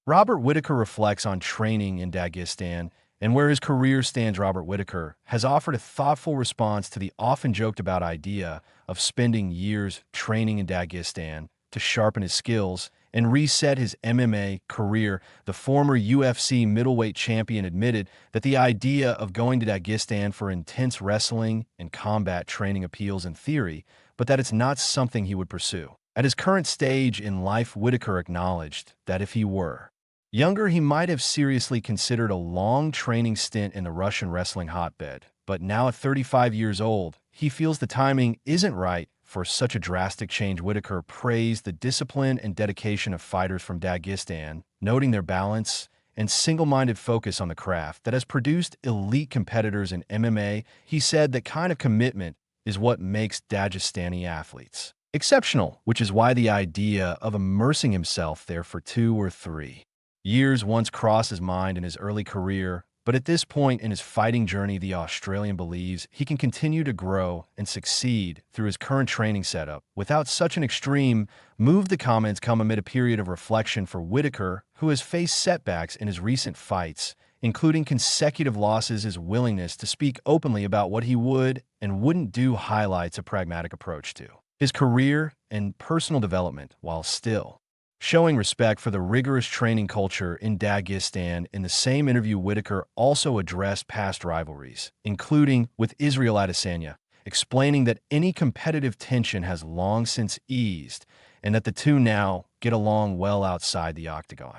Robert Whitaker reflects on training in Dagestan and where his career stands. Robert Whitaker has offered a thoughtful response to the often joked about idea of spending years training in Dagestan to sharpen his skills and reset his MMA career. The former UFC middleweight champion admitted that the idea of going to Dagestan for intense wrestling and combat training appeals in theory, but that it's not something he would pursue. At his current stage in life, Whitaker acknowledged that if he were younger, he might have seriously considered a long training stint in the Russian wrestling hotbed. But now at 35 years old, he feels the timing isn't right for such a drastic change. Whitaker praised the discipline and dedication of fighters from Dagestan, noting their balance and single-minded focus on the craft that has produced elite competitors in MMA. He said that kind of commitment is what makes Dagestani athletes exceptional, which is why the idea of immersing himself there for 2 or 3 years once crossed his mind in his early career. But at this point in his fighting journey, the Australian believes he can continue to grow and succeed through his current training setup without such an extreme move. The comments come amid a period of reflection for Whitaker, who has faced setbacks in his recent fights, including consecutive losses. His willingness to speak openly about what he would and wouldn't do highlights a pragmatic approach to his career and personal development, while still showing respect for the rigorous training culture in Dagestan. In the same interview, Whitaker also addressed past rivalries, including with Israel Adesanya, explaining that any competitive tension has long since eased and that the two now get along well outside the octagon.